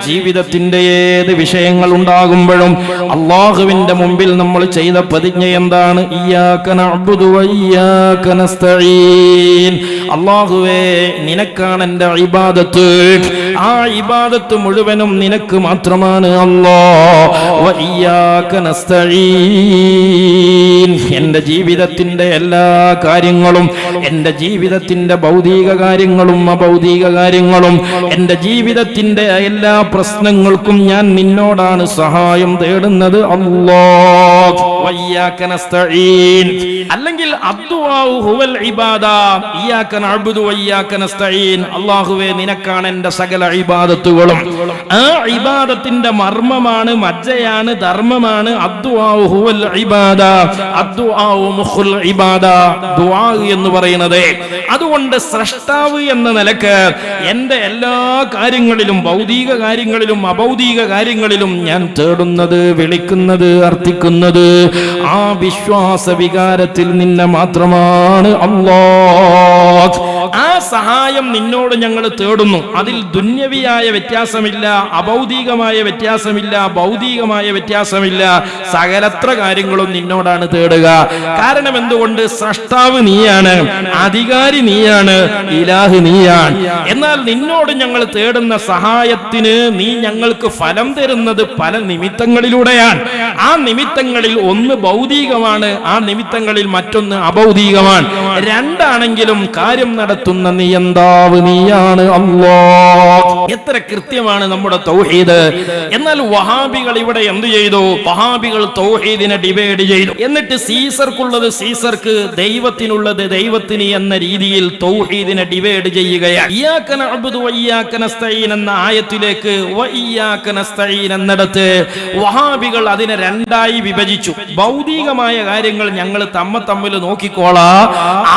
ജീവിതത്തിന്റെ ഏത് വിഷയങ്ങൾ ഉണ്ടാകുമ്പോഴും അല്ലാഹുവിന്റെ മുമ്പിൽ നമ്മൾ ചെയ്ത പ്രതിജ്ഞ എന്താണ്? ഇയ്യാക നഅ്ബുദു വ ഇയ്യാക നസ്തഈൻ. അല്ലാഹുവേ, നിനക്കാണ് എൻ്റെ ഇബാദത്ത്, ആ ഇബാദത്ത് മുഴുവനും നിനക്ക് മാത്രമാണ് അല്ലാഹ്. വ ഇയ്യാക നസ്തഈൻ. എൻ്റെ ജീവിതത്തിന്റെ എല്ലാ കാര്യങ്ങളും, എൻ്റെ ജീവിതത്തിന്റെ ഭൗതിക കാര്യങ്ങളും അഭൗതിക കാര്യങ്ങളും, എൻ്റെ ജീവിതത്തിന്റെ എല്ലാ പ്രശ്നങ്ങൾക്കും ഞാൻ നിന്നോടാണ് സഹായം തേടുന്നത് അല്ലാഹ്. വ ഇയ്യാക നസ്തഈൻ. അല്ലെങ്കിൽ അദ്ദുആഉ ഹുവൽ ഇബാദ. ഇയ്യാക നഅ്ബുദു വ ഇയ്യാക നസ്തഈൻ. അല്ലാഹുവേ, നിനക്കാണ് എൻ്റെ സകല ഇബാദത്തുകളും. ആ ഇബാദത്തിന്റെ മർമ്മമാണ്, മജ്ജയാണ്, ധർമ്മമാണ് അദ്ദുആഉ ഹുവൽ ഇബാദ. അദ്ദുആഉ മുഖുൽ ഇബാദ. ദുആ എന്ന് പറയുന്നത്. അതുകൊണ്ട് സ്രഷ്ടാവ് എന്ന നിലക്ക് എൻ്റെ എല്ലാ കാര്യങ്ങളിലും, ഭൗതിക കാര്യങ്ങളിലും അഭൗതിക കാര്യങ്ങളിലും ഞാൻ തേടുന്നത്, വിളിക്കുന്നത്, അർത്ഥിക്കുന്നത് ആ വിശ്വാസ വികാരത്തിൽ നിന്നെ മാത്രമാണ് അല്ലാഹ്. ആ സഹായം നിന്നോട് ഞങ്ങൾ തേടുന്നു. അതിൽ ദുന്യവിയായ വ്യത്യാസമില്ല, അഭൗതികമായ വ്യത്യാസമില്ല, ഭൗതികമായ വ്യത്യാസമില്ല. സകലത്ര കാര്യങ്ങളും നിന്നോടാണ് തേടുക. കാരണം എന്തുകൊണ്ട്? സ്രഷ്ടാവ് നീയാണ്, അധികാരി നീയാണ്, ഇലാഹ് നീയാണ്. എന്നാൽ നിന്നോട് ഞങ്ങൾ തേടുന്ന സഹായത്തിന് നീ ഞങ്ങൾക്ക് ഫലം തരുന്നത് പല നിമിത്തങ്ങളിലൂടെയാണ്. ആ നിമിത്തങ്ങളിൽ ഒന്ന് ഭൗതികമാണ്, ആ നിമിത്തങ്ങളിൽ മറ്റൊന്ന് അഭൗതികമാണ്. രണ്ടാണെങ്കിലും കാര്യം നടത്തുന്ന നിയന്താവ് നീയാണ് അല്ലാഹ്. എത്ര കൃത്യമാണ് നമ്മുടെ തൗഹീദ്. എന്നാൽ വഹാബികൾ ഇവിടെ എന്ത് ചെയ്തു? വഹാബികൾ തൗഹീദിനെ ഡിവൈഡ് ചെയ്തു. എന്നിട്ട് സീസർക്കുള്ളത് സീസർക്ക്, ദൈവത്തിനുള്ളത് ദൈവത്തിന് എന്ന രീതിയിൽ തൗഹീദിനെ ഡിവൈഡ് ചെയ്യുകയാണ്. ഇയ്യാക നഅ്ബുദു വ ഇയ്യാക നസ്തഈൻ എന്ന ആയത്തിലേക്ക് വ ഇയ്യാക നസ്തഈൻ എന്നിടത്ത് വഹാബികൾ അതിനെ രണ്ടായി വിഭജിച്ചു. ഭൗതികമായ കാര്യങ്ങൾ ഞങ്ങൾ തമ്മിൽ നോക്കിക്കോളാം,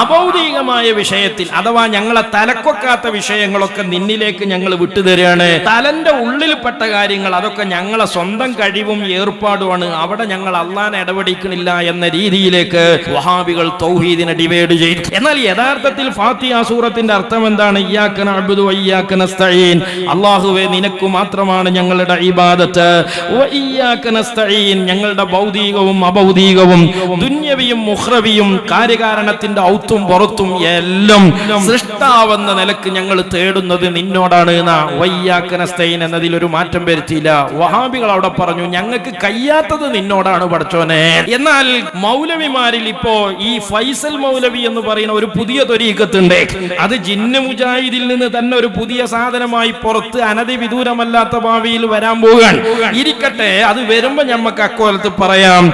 അഭൗതികമായ വിഷയത്തിൽ അഥവാ ഞങ്ങളെ തലക്കൊക്കാത്ത വിഷയങ്ങളൊക്കെ നിന്നിലേക്ക് ഞങ്ങൾ വിട്ടുതരികയാണ്. തലന്റെ ഉള്ളിൽപ്പെട്ട കാര്യങ്ങൾ അതൊക്കെ ഞങ്ങളെ സ്വന്തം കഴിവും ഏർപ്പാടുമാണ്, അവിടെ ഞങ്ങൾ അള്ളാനെ ഇടപെടിക്കണില്ല എന്ന രീതിയിലേക്ക് വഹാബികൾ തൗഹീദിനെ ഡിവൈഡ് ചെയ്തു. എന്നാൽ യഥാർത്ഥത്തിൽ ഫാത്തിഹ സൂറത്തിന്റെ അർത്ഥം എന്താണ്? ഇയ്യാക നഅ്ബുദു വ ഇയ്യാക നസ്തഈൻ. അല്ലാഹുവേ, നിനക്ക് മാത്രമാണ് ഞങ്ങളുടെ ഇബാദത്ത്. വ ഇയ്യാക നസ്തഈൻ. ഞങ്ങളുടെ ഭൗതികവും അഭൗതികവും ദുന്യവിയും മുഖ്റവിയും കാര്യകാരണത്തിന്റെ ഔത്തും പുറത്തും എല്ലാം സൃഷ്ടാവെന്ന നിലക്ക് ഞങ്ങൾ തേടുന്നത് നിന്നോടാണ്. വ ഇയ്യാക നസ്തഈൻ എന്നതിൽ ഒരു മാറ്റം വരുത്തിയില്ല. വഹാബികൾ അവിടെ പറഞ്ഞു, ഞങ്ങൾക്ക് കഴിയാത്തത് നിന്നോടാണ് പടച്ചോനെ. എന്നാൽ മൗലവിമാരിൽ ഇപ്പോ ഈ ഫൈസൽ മൗലവി എന്ന് പറയുന്ന ഒരു പുതിയ ത്വരീഖത്തുണ്ട്. അത് ജിന്ന് മുജാഹിദിൽ നിന്ന് തന്നെ ഒരു പുതിയ സാധനമായി പുറത്ത് അനധിവിദൂരമല്ലാത്ത ഭാവിയിൽ വരാൻ പോവുകയാണ്. ഇരിക്കട്ടെ, അത് വരുമ്പോ ഞമ്മക്ക് അക്കോലത്ത് പറയാം.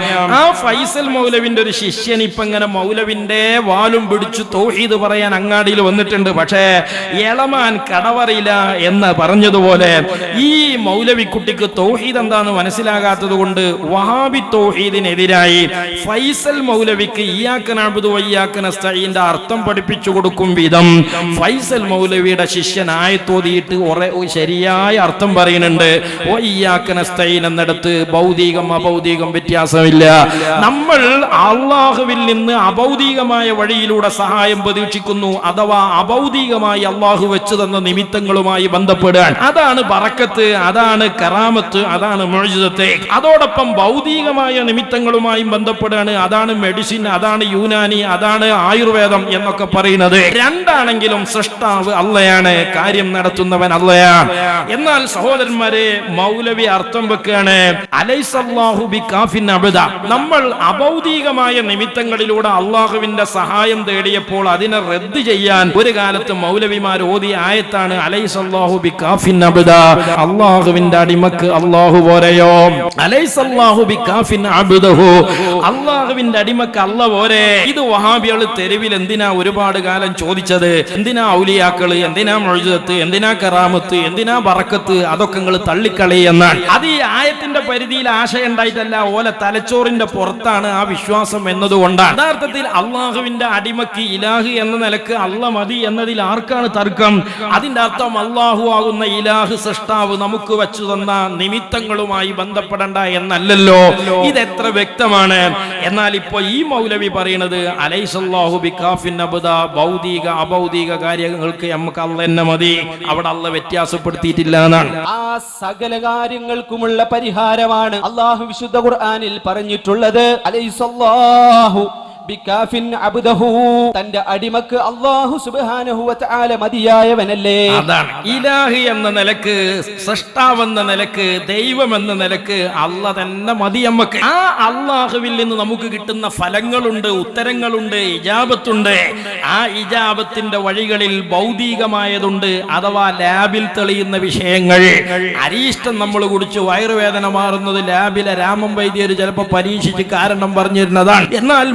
ആ ഫൈസൽ മൗലവിന്റെ ഒരു ശിഷ്യൻ ഇപ്പൊ ഇങ്ങനെ മൗലവിന്റെ വാലും പിടിച്ചു തൗഹീദ് പറയാൻ അങ്ങാടിയിൽ വന്നിട്ടുണ്ട്. പക്ഷേ എളമാൻ കടവറിയില്ല എന്ന് പറഞ്ഞതുപോലെ ഈ മൗലവിക്കുട്ടിക്ക് തൗഹീദ് എന്താന്ന് മനസ്സിലാകാത്തത് കൊണ്ട് വഹാബി തൗഹീദിനെതിരായി ഫൈസൽ മൗലവിക്ക് ഇയ്യാക നഅ്ബുദു വ ഇയ്യാക നസ്തഈന്റെ അർത്ഥം പഠിപ്പിച്ചു കൊടുക്കും വിധം ഫൈസൽ മൗലവിയുടെ ശിഷ്യൻ ആയത്തോതിയിട്ട് ശരിയായ അർത്ഥം പറയുന്നുണ്ട്. വ ഇയ്യാക നസ്തഈൻ എന്നിടത്ത് ഭൗതികം അഭൗതികം വ്യത്യാസമില്ല. നമ്മൾ അള്ളാഹുവിൽ നിന്ന് അഭൗതികമായ വഴിയിലൂടെ സഹായം പ്രതീക്ഷിക്കുന്നു, അഥവാ അഭൗതികമായി അള്ളാഹു വെച്ചു തന്ന നിമിത്തങ്ങളുമായി ബന്ധപ്പെടാൻ. അതാണ് ബറക്കത്ത്, അതാണ് കറാമത്ത്, അതാണ് മുഅ്ജിസത്ത്. അതോടൊപ്പം ഭൗതികമായ നിമിത്തങ്ങളുമായി ബന്ധപ്പെടാണ്. അതാണ് മെഡിസിൻ, അതാണ് യൂനാനി, അതാണ് ആയുർവേദം എന്നൊക്കെ പറയുന്നത്. രണ്ടാണെങ്കിലും സൃഷ്ടാവ് അള്ളയാണ്, കാര്യം നടത്തുന്നവൻ അള്ളയാണ്. എന്നാൽ സഹോദരന്മാരെ, മൗലവി അർത്ഥം വെക്കുകയാണ്, അലൈസല്ലാഹു ബികാഫിൻ അബ്ദ. നമ്മൾ അഭൗതികമായ നിമിത്തങ്ങളിലൂടെ അള്ളാഹുവിന്റെ സഹായം തേടിയപ്പോൾ അതിനെ റദ്ദ് ചെയ്യാൻ ഒരു കാലത്ത് മൗലവിമാർ ഓതിയ ആയത്താണ് അലൈസല്ലാഹു ബികാഫിൻ അബ്ദ. അള്ളാഹുവിന്റെ അടിമക്ക് അള്ളാഹു പോരെയോ? അലൈസല്ലാഹു ബികാഫിൻ അബ്ദഹു. അള്ളാഹുവിന്റെ അടിമക്ക് അല്ല പോരെ? ഇത് വഹാബികൾ തെരുവിൽ എന്തിനാ ഒരുപാട് കാലം ചോദിച്ചത്? എന്തിനാ ഔലിയാക്കള്, എന്തിനാ മുഅ്ജിസത്ത്, എന്തിനാ കറാമത്ത്, എന്തിനാ ബറക്കത്ത്? അതൊക്കെ നിങ്ങൾ തള്ളിക്കളി എന്നാണ്. അത് ഈ ആയത്തിന്റെ പരിധിയിൽ ആശയം ഉണ്ടായിട്ടല്ല, ഓല തലച്ചോറിന്റെ പുറത്താണ് ആ വിശ്വാസം എന്നതുകൊണ്ടാണ്. യഥാർത്ഥത്തിൽ അള്ളാഹുവിന്റെ അടിമക്ക് ഇലാഹ് എന്ന നിലക്ക് അല്ല മതി എന്നതിൽ ആർക്കാണ് തർക്കം? അതിന്റെ അർത്ഥം അള്ളാഹു ആകുന്ന ഇലാഹ് സൃഷ്ടാവ് നമുക്ക് വെച്ചു തന്ന നിമിത്തങ്ങളുമായി ബന്ധപ്പെടേണ്ട എന്നല്ലല്ലോ. ഇതെത്ര വ്യക്തമാണ്. എന്നാൽ ഇപ്പൊ ഈ മൗലവി പറയുന്നത് അലൈസല്ലാഹു ബികാഫിൻ അബ്ദ. ഭൗതിക അഭൗതിക കാര്യങ്ങൾക്ക് നമുക്ക് അല്ല തന്നെ മതി, അവിടെ അല്ല വ്യത്യാസപ്പെടുത്തിയിട്ടില്ല എന്നാണ്. ആ സകല കാര്യങ്ങൾക്കുമുള്ള പരിഹാരമാണ് അല്ലാഹു വിശുദ്ധ ഖുർആനിൽ പറഞ്ഞിട്ടുള്ളത്. അലൈസല്ലാഹു ബികാഫിൻ അബ്ദഹു, തന്റെ അടിമക്ക് അല്ലാഹു സുബ്ഹാനഹു വ തആല മതിയായവനല്ലേ. അതാണ് ഇലാഹി എന്ന നിലക്ക്, സൃഷ്ടാവെന്ന നിലക്ക്, ദൈവം എന്ന നിലക്ക് അല്ലാഹ് തന്നെ മതി നമുക്ക്. ആ അല്ലാഹുവിൽ നിന്ന് നമുക്ക് കിട്ടുന്ന ഫലങ്ങളുണ്ട്, ഉത്തരങ്ങളുണ്ട്, ഇജാബത്തുണ്ട്. ആ ഇജാബത്തിന്റെ വഴികളിൽ ഭൗതികമായതുണ്ട്, അഥവാ ലാബിൽ തെളിയുന്ന വിഷയങ്ങൾ. അരീഷ്ടം നമ്മൾ കുടിച്ച് വയറുവേദന മാറുന്നത് ലാബിലെ രാമൻ വൈദ്യർ ചിലപ്പോൾ പരീക്ഷിച്ച് കാരണം പറഞ്ഞിരുന്നതാണ്. എന്നാൽ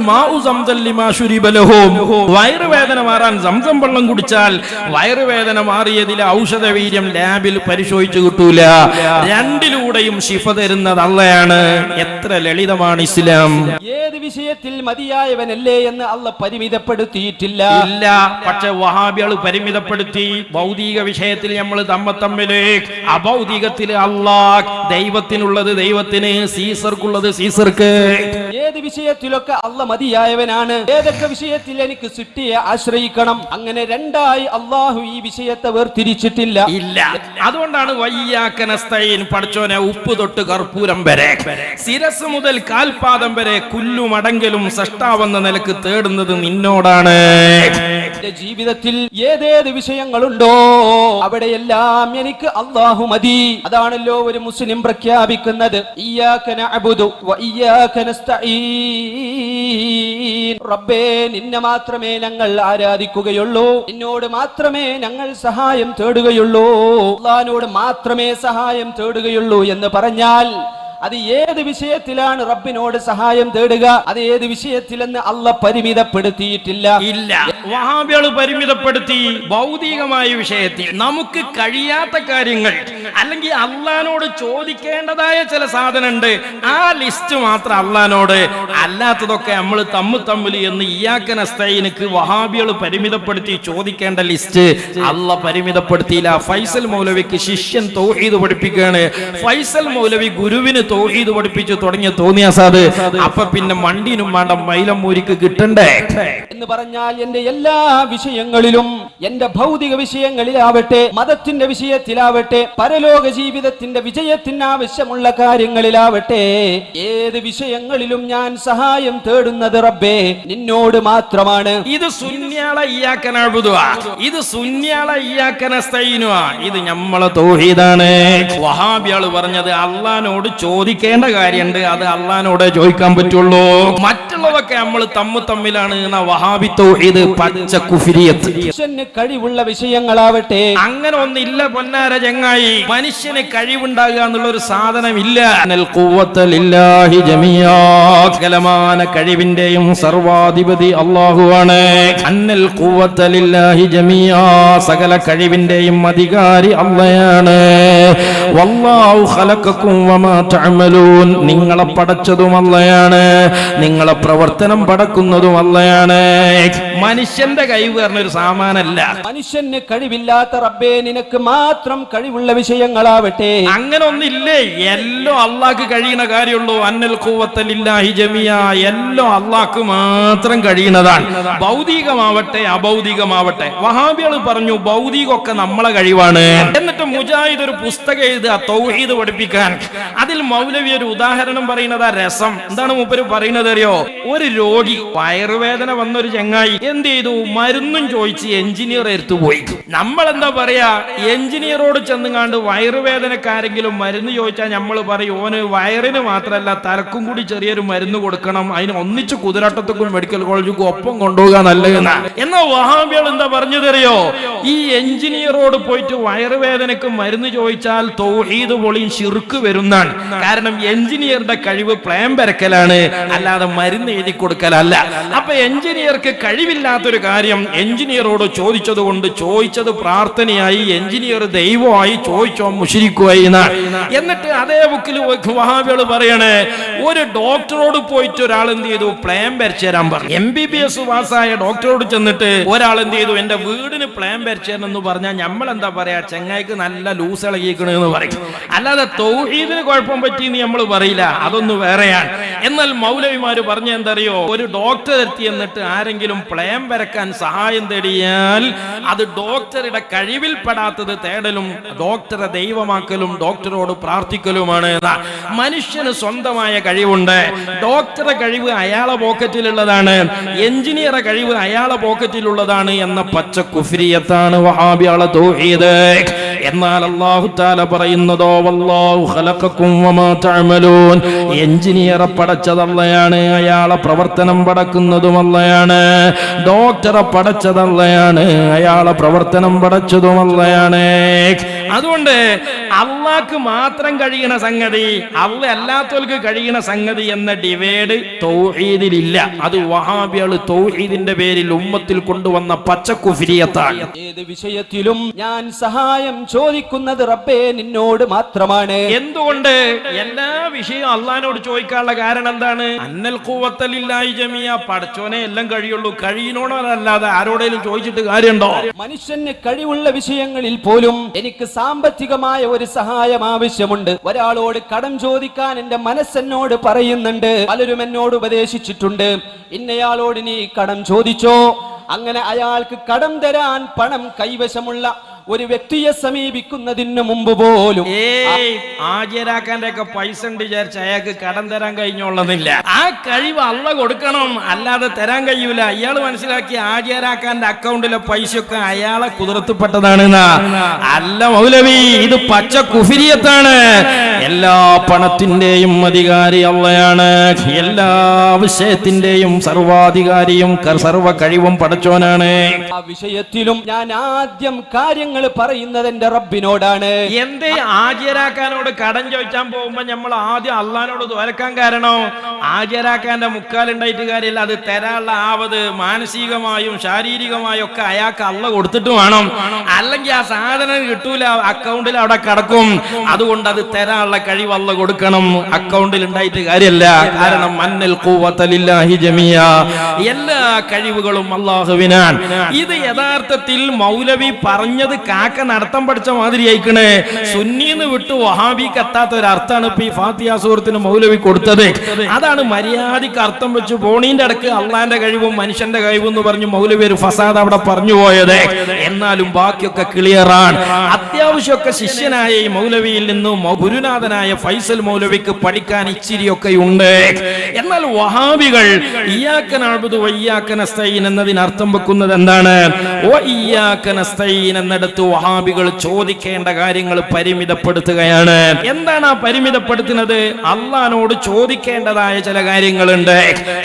വയറുവേദന മാറാൻ സംസം വെള്ളം കുടിച്ചാൽ വയറുവേദന മാറിയതിലെ ഔഷധവീര്യം ലാബിൽ പരിശോധിച്ചു കിട്ടൂല. രണ്ടിലൂടെയും ശിഫ തരുന്നത് അള്ളയാണ്. എത്ര ലളിതമാണ് ഇസ്ലാം. ഏത് വിഷയത്തിൽ മതിയായവനല്ലേ എന്ന് അള്ളാഹ് പരിമിതപ്പെടുത്തിയിട്ടില്ല. ഇല്ല. പക്ഷെ വഹാബികൾ പരിമിതപ്പെടുത്തി. ഭൗതിക വിഷയത്തിൽ നമ്മൾ തമ്മില്, അഭൗതികത്തിൽ അള്ളാഹ്, ദൈവത്തിനുള്ളത് ദൈവത്തിന്, സീസർക്കുള്ളത് സീസർക്ക്. ഏത് വിഷയത്തിലൊക്കെ അള്ളാഹ് മതിയായവനാണ്. ഏതൊക്കെ വിഷയത്തിൽ എനിക്ക് സിട്ടിയെ ആശ്രയിക്കണം, അങ്ങനെ രണ്ടായി അള്ളാഹു ഈ വിഷയത്തെ വേർതിരിച്ചിട്ടില്ല. ഇല്ല. അതുകൊണ്ടാണ് വയ്യാക നസ്തഈൻ, പടച്ചോനെ ഉപ്പ് തൊട്ട് കർപ്പൂരം വരെ, ശിരസ് മുതൽ കാൽപാദം വരെ കുല്ലുമടങ്കലും സൃഷ്ടാവെന്ന നിലക്ക് തേടുന്നത് നിന്നോടാണ്. ജീവിതത്തിൽ ഏതേത് വിഷയങ്ങളുണ്ടോ അവിടെയെല്ലാം എനിക്ക് അള്ളാഹു മതി. അതാണല്ലോ ഒരു മുസ്ലിം പ്രഖ്യാപിക്കുന്നത്. ഇയ്യാക നഅ്ബുദു വ ഇയ്യാക നസ്തഈൻ. റബ്ബേ, നിന്നെ മാത്രമേ ഞങ്ങൾ ആരാധിക്കുകയുള്ളൂ, നിന്നോട് മാത്രമേ ഞങ്ങൾ സഹായം തേടുകയുള്ളൂ, അല്ലാഹുവോട് മാത്രമേ സഹായം തേടുകയുള്ളൂ എന്ന് പറഞ്ഞാൽ അത് ഏത് വിഷയത്തിലാണ് റബ്ബിനോട് സഹായം തേടുക? അത് ഏത് വിഷയത്തിലെന്ന് അള്ളാഹ് പരിമിതപ്പെടുത്തിയിട്ടില്ല. ഇല്ല. വഹാബികൾ പരിമിതപ്പെടുത്തി. ഭൗതികമായ വിഷയത്തിൽ നമുക്ക് കഴിയാത്ത കാര്യങ്ങൾ, അല്ലെങ്കിൽ അള്ളാഹിനോട് ചോദിക്കേണ്ടതായ ചില സാധനമുണ്ട്, ആ ലിസ്റ്റ് മാത്രം അള്ളാഹിനോട്, അല്ലാത്തതൊക്കെ നമ്മൾ തമ്മിൽ എന്ന് ഇയ്യാക നസ്തഈൻക്ക് വഹാബികൾ പരിമിതപ്പെടുത്തി. ചോദിക്കേണ്ട ലിസ്റ്റ് അള്ളാഹ് പരിമിതപ്പെടുത്തിയില്ല. ഫൈസൽ മൗലവിക്ക് ശിഷ്യൻ തൗഹീദ് പഠിപ്പിക്കുകയാണ്. ഫൈസൽ മൗലവി ഗുരുവിന് തൗഹീദ് പഠിപ്പിച്ചു തുടങ്ങിയ തോന്നിയാസാദ് അപ്പൊ പിന്നെ മണ്ടിനും വേണ്ട മൈലം മൂരിക്ക് കിട്ടണ്ടേ എന്ന് പറഞ്ഞാൽ എന്റെ എല്ലാ വിഷയങ്ങളിലും, എന്റെ ഭൗതിക വിഷയങ്ങളിലാവട്ടെ, മതത്തിന്റെ വിഷയത്തിലാവട്ടെ, പരലോക ജീവിതത്തിന്റെ വിജയത്തിന് ആവശ്യമുള്ള കാര്യങ്ങളിലാവട്ടെ, ഏത് വിഷയങ്ങളിലും ഞാൻ സഹായം തേടുന്നത് റബ്ബേ നിന്നോട് മാത്രമാണ്. ഇത് സുന്നിയാള ഇയ്യാക നഅ്ബുദു, ഇത് സുന്നിയാള ഇയ്യാക നസ്തഈനു, ഇത് നമ്മളെ തൗഹീദാണ്. വഹാബികൾ പറഞ്ഞത് അള്ളാഹിനോട് ചോദിക്കേണ്ട കാര്യമുണ്ട്, അത് അള്ളാഹിനോടെ ചോദിക്കാൻ പറ്റുള്ളൂ, മറ്റുള്ളതൊക്കെ നമ്മൾ തമ്മിലാണ്. വഹാബി തൗഹീദ് പച്ച കുഫ്രിയത്ത്. മനുഷ്യന് കഴിവുള്ള വിഷയങ്ങളാവട്ടെ, അങ്ങനെ ഒന്നില്ല പൊന്നാര ചങ്ങായി. മനുഷ്യന് കഴിവുണ്ടാകുക എന്നുള്ള ഒരു സാധനമില്ല. സകലമാന കഴിവിന്റെയും സർവാധിപതി അല്ലാഹുവാണ്. അന്നൽ ഖുവത ലില്ലാഹി ജമീആ, സകല കഴിവിന്റെയും അധികാരി അല്ലാഹുവാണ്. വല്ലാഹു ഖലഖക്കും വമാ തഅമലൂൻ, നിങ്ങളെ പടച്ചതും അല്ലാഹുവാണ്, നിങ്ങളെ പ്രവർത്തനം പടക്കുന്നതും അല്ലാഹുവാണ്. മനുഷ്യന്റെ കഴിവ് പറഞ്ഞൊരു സാമാനല്ല. മനുഷ്യന് കഴിവില്ലാത്ത റബ്ബേ നിനക്ക് മാത്രം കഴിവുള്ള വിഷയങ്ങളാവട്ടെ, അങ്ങനെ ഒന്നില്ലേ. എല്ലാം അള്ളാഹ്ക്ക് കഴിയുന്ന കാര്യമുള്ളൂ. അന്നൽ ഖുവത ലില്ലാഹി ജമീആ, എല്ലാം അള്ളാഹ്ക്ക് മാത്രം കഴിയുന്നതാണ്. ഭൗതികമാവട്ടെ അഭൗതികമാവട്ടെ. വഹാബികൾ പറഞ്ഞു ഭൗതികമൊക്കെ നമ്മളെ കഴിവാണ്. എന്നിട്ട് മുജാഹിദ് ഒരു പുസ്തകം എഴുതുക തൗഹീദ് പഠിപ്പിക്കാൻ. അതിൽ മൗലവി ഒരു ഉദാഹരണം പറയുന്നത് രസം. എന്താണ് മൂപ്പര് പറയുന്നത് അറിയോ? ഒരു രോഗി, വയറുവേദന വന്നൊരു ചങ്ങായി എന്ത് ചെയ്തു? മരുന്നും ചോദിച്ച് എഞ്ചിനീയർ എടുത്തു പോയി. നമ്മൾ എന്താ പറയാ? എഞ്ചിനീയറോട് ചെന്നുകാണ്ട് വയറുവേദനക്കാരെങ്കിലും മരുന്ന് ചോദിച്ചാൽ നമ്മൾ പറയും ഓന് വയറിന് മാത്രമല്ല തലക്കും കൂടി ചെറിയൊരു മരുന്ന് കൊടുക്കണം, അതിന് ഒന്നിച്ച് കുതിരാട്ടത്തേക്കും മെഡിക്കൽ കോളേജിലും ഒപ്പം കൊണ്ടുപോകാൻ നല്ലതെന്നാ. എന്നാൽ വഹാബികൾ എന്താ പറഞ്ഞതറിയോ? ഈ എഞ്ചിനീയറോട് പോയിട്ട് വയറുവേദനക്ക് മരുന്ന് ചോദിച്ചാൽ തൗഹീദ് പൊളിയും ശിർക്ക് വരുന്നാണ്. കാരണം എഞ്ചിനീയറുടെ കഴിവ് പ്ലാൻ വരക്കലാണ്, അല്ലാതെ മരുന്ന് എഴുതി കൊടുക്കലല്ല. അപ്പൊ എഞ്ചിനീയർക്ക് കഴിവില്ലാത്തൊരു കാര്യം എഞ്ചിനീയറോട് ചോദിച്ചത് കൊണ്ട്, ചോദിച്ചത് പ്രാർത്ഥനയായി, എഞ്ചിനീയർ ദൈവമായി, ചോദിച്ചോ മുശ്രിക്കുമായി എന്നാണ്. എന്നിട്ട് അതേ ബുക്കിൽ വഹാബികൾ പറയണേ, ഒരു ഡോക്ടറോട് പോയിട്ട് ഒരാൾ എന്ത് ചെയ്തു? പ്ലാൻ വരച്ചു തരാൻ പറഞ്ഞു. MBBS പാസ്സായ ഡോക്ടറോട് ചെന്നിട്ട് ഒരാൾ എന്ത് ചെയ്തു? എന്റെ വീടിന് പ്ലാൻ വരച്ചു തരണം എന്ന് പറഞ്ഞാൽ നമ്മൾ എന്താ പറയാ? ചെങ്ങായിക്ക് നല്ല ലൂസ് ഇളകിക്കണെന്ന് പറയും. അല്ലാതെ തൗഹീദിന് കുഴപ്പം പറ്റിയെന്ന് നമ്മൾ പറയില്ല, അതൊന്നും വേറെയാണ്. എന്നാൽ മൗലവിമാര് പറഞ്ഞ എന്തറിയോ, ഒരു ഡോക്ടർ എത്തി എന്നിട്ട് ആരെങ്കിലും പ്ലാൻ വരക്കാൻ സഹായം തേടിയാൽ അത് ഡോക്ടറുടെ കഴിവിൽപ്പെടാത്തത് തേടലും ഡോക്ടറെ ദൈവമാക്കലും ഡോക്ടറോട് പ്രാർത്ഥിക്കലുമാണ്. മനുഷ്യന് സ്വന്തമായ കഴിവുണ്ട്. ഡോക്ടറെ കഴിവ് അയാളെ പോക്കറ്റിലുള്ളതാണ്, എഞ്ചിനീയറെ കഴിവ് അയാളെ പോക്കറ്റിലുള്ളതാണ് എന്ന പച്ച കുഫ്രിയത്താണ് വഹാബികളെ തൗഹീദ്. എന്നാൽ അല്ലാഹു തആല പറയുന്നതോ വല്ലാഹു ഖലഖക്കും വമാ തഅമലൂൻ, എഞ്ചിനീയറെ പടച്ചത് അല്ലാഹയാണ്, അയാളെ പ്രവർത്തനം പടക്കുന്നതും അല്ലാഹയാണ്. ഡോക്ടറെ പടച്ചത് അല്ലാഹയാണ്, അയാളെ പ്രവർത്തനം പടച്ചതും അല്ലാഹയാണ്. അതുകൊണ്ട് അള്ളാഹ്ക്ക് മാത്രം കഴിയുന്ന സംഗതി, അള്ളാഹ് അല്ലാത്തവർക്ക് കഴിയുന്ന സംഗതി എന്ന ഡിവൈഡ് തൗഹീദിലില്ല. അത് വഹാബികൾ തൗഹീദിന്റെ പേരിൽ ഉമ്മത്തിൽ കൊണ്ടുവന്ന പച്ചക്കുഫ്രിയത്താണ്. ഏത് വിഷയത്തിലും ഞാൻ സഹായം ചോദിക്കുന്നത് റബ്ബേ നിന്നോട് മാത്രമാണ്. എന്തുകൊണ്ട്? എല്ലാ വിഷയവും അള്ളാഹിനോട് ചോദിക്കാനുള്ള കാരണം എന്താണ്? അന്നൽ ഖുവത ലില്ലാഹി ജമിയ, പടച്ചോനെ എല്ലാം കഴിയുള്ളൂ, കഴിയുന്നോടല്ലാതെ ആരോടേലും ചോദിച്ചിട്ട് കാര്യമുണ്ടോ? മനുഷ്യന് കഴിവുള്ള വിഷയങ്ങളിൽ പോലും എനിക്ക് സാമ്പത്തികമായ ഒരു സഹായം ആവശ്യമുണ്ട്. ഒരാളോട് കടം ചോദിക്കാൻ എന്റെ മനസ്സെന്നോട് പറയുന്നുണ്ട്. പലരും എന്നോട് ഉപദേശിച്ചിട്ടുണ്ട്, ഇന്നയാളോട് നീ കടം ചോദിച്ചോ. അങ്ങനെ അയാൾക്ക് കടം തരാൻ പണം കൈവശമുള്ള ഒരു വ്യക്തിയെ സമീപിക്കുന്നതിന് മുമ്പ് പോലും ഹാജരാക്കാന്റെ ഒക്കെ പൈസ ഉണ്ട് വിചാരിച്ച അയാൾക്ക് കടം തരാൻ കഴിഞ്ഞോളുന്നില്ല. ആ കഴിവ് അള്ളാഹ് കൊടുക്കണം, അല്ലാതെ തരാൻ കഴിയൂല. അയാൾ മനസ്സിലാക്കി ഹാജരാക്കാന്റെ അക്കൗണ്ടിലെ പൈസയൊക്കെ അയാളെ കുതിർത്തപ്പെട്ടതാണ്. അല്ല മൗലവി, ഇത് പച്ച കുഫ്രിയത്താണ്. എല്ലാ പണത്തിന്റെയും അധികാരി അള്ളയാണ്, എല്ലാ വിഷയത്തിന്റെയും സർവാധികാരിയും സർവ കഴിവും പടച്ചോനാണ്. ആ വിഷയത്തിലും ഞാൻ ആദ്യം കാര്യങ്ങൾ പറയുന്നത് എന്റെ റബ്ബിനോടാണ്. എന്തേ ഹാജരാക്കാനോട് കടം ചോദിച്ചാൻ പോകുമ്പോ നമ്മൾ ആദ്യം അള്ളഹാനോട് തോൽക്കാൻ കാരണം? ഹാജരാക്കാന്റെ മുക്കാലുണ്ടായിട്ട് കാര്യമില്ല, അത് തരാനുള്ള ആവത് മാനസികമായും ശാരീരികമായും ഒക്കെ അയാൾക്ക് അള്ള കൊടുത്തിട്ട് വേണം. അല്ലെങ്കിൽ ആ സാധനം കിട്ടൂല, അക്കൗണ്ടിൽ അവിടെ കിടക്കും. അതുകൊണ്ട് അത് തരാനുള്ള കഴിവ് അള്ള കൊടുക്കണം, അക്കൗണ്ടിൽ ഉണ്ടായിട്ട് കാര്യമില്ല. കാരണം മന്നൽ ഖുവത ലില്ലാഹി ജമിയ, എല്ലാ കഴിവുകളും അള്ളാഹുവിനാണ്. ഇത് യഥാർത്ഥത്തിൽ മൗലവി പറഞ്ഞത് കാക്ക നടത്തം പഠിച്ച മാതിരി ആയിക്കണേ. സുന്നീന്ന് വിട്ട് വഹാബിക്ക് എത്താത്ത ഒരു അർത്ഥമാണ് ഇപ്പൊ ഈ ഫാത്തിഹ സൂറത്തിന് മൗലവി കൊടുത്തത്. അതാണ് മര്യാദക്ക് അർത്ഥം വെച്ച് പോണീന്റെ ഇടക്ക് അള്ളാന്റെ കഴിവും മനുഷ്യന്റെ കഴിവും എന്ന് പറഞ്ഞു മൗലവി ഒരു ഫസാദ് അവിടെ പറഞ്ഞു പോയത്. എന്നാലും ബാക്കിയൊക്കെ ക്ലിയറാണ്. അത്യാവശ്യമൊക്കെ ശിഷ്യനായ ഈ മൗലവിയിൽ നിന്നും ഗുരുനാഥനായ ഫൈസൽ മൗലവിക്ക് പഠിക്കാൻ ഇച്ചിരിയൊക്കെ ഉണ്ട്. എന്നാൽ വഹാബികൾ ഇയ്യാക നഅ്ബുദു വ ഇയ്യാക നസ്തഈൻ എന്നതിന് അർത്ഥം വെക്കുന്നത് എന്താണ്? വ ഇയ്യാക നസ്തഈൻ എന്നിടത്ത് വഹാബികൾ ചോദിക്കേണ്ട കാര്യങ്ങൾ പരിമിതപ്പെടുത്തുകയാണ്. എന്താണ് ആ പരിമിതപ്പെടുത്തുന്നത്? അള്ളാഹിനോട് ചോദിക്കേണ്ടതായ ചില കാര്യങ്ങളുണ്ട്.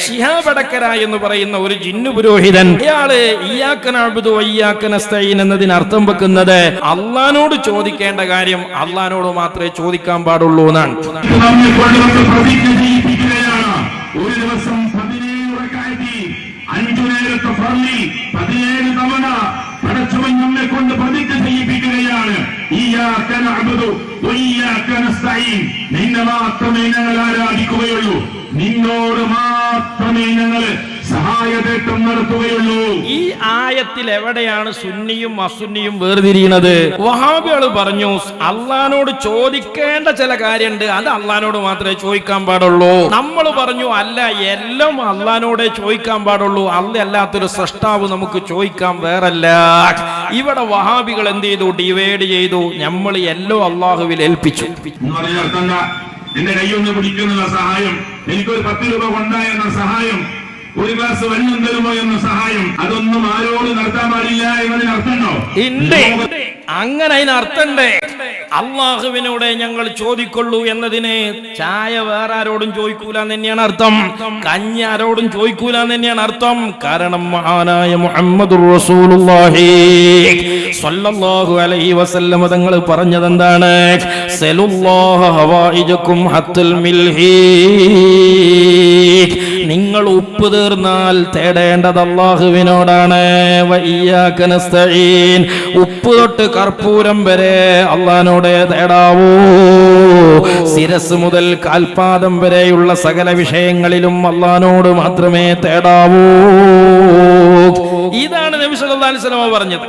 ശിഹാബ് അടക്കര എന്ന് പറയുന്ന ഒരു ജിന്നു പുരോഹിതൻ, ഇയാള് ഇയ്യാക നഅ്ബുദു വ ഇയ്യാക നസ്തഈൻ എന്നതിന് അർത്ഥം വെക്കുന്നത് അള്ളാഹിനോട് ചോദിക്കേണ്ട കാര്യം അള്ളാഹിനോട് മാത്രമേ ചോദിക്കാൻ പാടുള്ളൂ എന്നാണ്. ഒരു ദിവസം 17 റക്അത്ത് 5 നേരത്തെ ഫർളി 17 തവണ പടച്ചവൻ നമ്മെ കൊണ്ട് പ്രതിജ്ഞ ചെയ്യിപ്പിക്കുകയാണ്. ഇയ്യാക നഅ്ബുദു വ ഇയ്യാക നസ്തഈൻ, നിന്നെ മാത്രമേ ഞങ്ങൾ ആരാധിക്കുകയുള്ളൂ, നിന്നോട് മാത്രമേ ഞങ്ങൾ സഹായതേട്ടം നടത്തുകയുള്ളൂ. ഈ ആയത്തിൽ എവിടെയാണ് സുന്നിയും അസുന്നിയും വേർതിരിയുന്നത്? വഹാബികൾ പറഞ്ഞു അള്ളാഹിനോട് ചോദിക്കേണ്ട ചില കാര്യമുണ്ട്, അത് അള്ളാഹിനോട് മാത്രമേ ചോദിക്കാൻ പാടുള്ളൂ. നമ്മൾ പറഞ്ഞു അല്ല, എല്ലാം അള്ളാഹിനോടെ ചോദിക്കാൻ പാടുള്ളൂ, അള്ളാഹ് അല്ലാത്തൊരു സൃഷ്ടാവ് നമുക്ക് ചോദിക്കാൻ വേറല്ല. ഇവിടെ വഹാബികൾ എന്ത് ചെയ്തു? ഡിവൈഡ് ചെയ്തു. നമ്മൾ എല്ലാം അള്ളാഹുവിൽ ഏൽപ്പിച്ചു. എന്റെ കൈയൊന്ന് പിടിക്കുന്ന സഹായം, എനിക്കൊരു 10 രൂപ കൊണ്ടായെന്ന സഹായം, ഒരു ഗ്ലാസ് വെള്ളം തരുമോ എന്ന സഹായം, അതൊന്നും ആരോട് നടത്താൻ പാടില്ല എന്നതിന് അർത്ഥമുണ്ടോ? അങ്ങനെ അതിനർത്ഥണ്ട്. അള്ളാഹുവിനോടെ ഞങ്ങൾ ചോദിക്കൊള്ളൂ എന്നതിന് ചായ വേറെ ആരോടും ചോദിക്കൂല എന്ന് തന്നെയാണ് അർത്ഥം, കഞ്ഞി ആരോടും ചോദിക്കൂല എന്ന് തന്നെയാണ് അർത്ഥം. കാരണം മഹാനായ മുഹമ്മദുർ റസൂലുള്ളാഹി സ്വല്ലല്ലാഹു അലൈഹി വസല്ലം തങ്ങൾ പറഞ്ഞത് എന്താണ്? സലുല്ലാഹ ഹവായിജകും ഹത്തൽ മിൽഹി, നിങ്ങൾ ഉപ്പ് തീർന്നാൽ തേടേണ്ടത് അള്ളാഹുവിനോടാണ്. വ ഇയ്യാക നസ്തഈൻ, ഉപ്പ് തൊട്ട് കർപ്പൂരം വരെ അള്ളാഹിനോടെ തേടാവൂ. ശിരസ് മുതൽ കാൽപാദം വരെയുള്ള സകല വിഷയങ്ങളിലും അള്ളാഹിനോട് മാത്രമേ തേടാവൂ. ഇതാണ് നബി സല്ലല്ലാഹു അലൈഹി വസല്ലം പറഞ്ഞത്.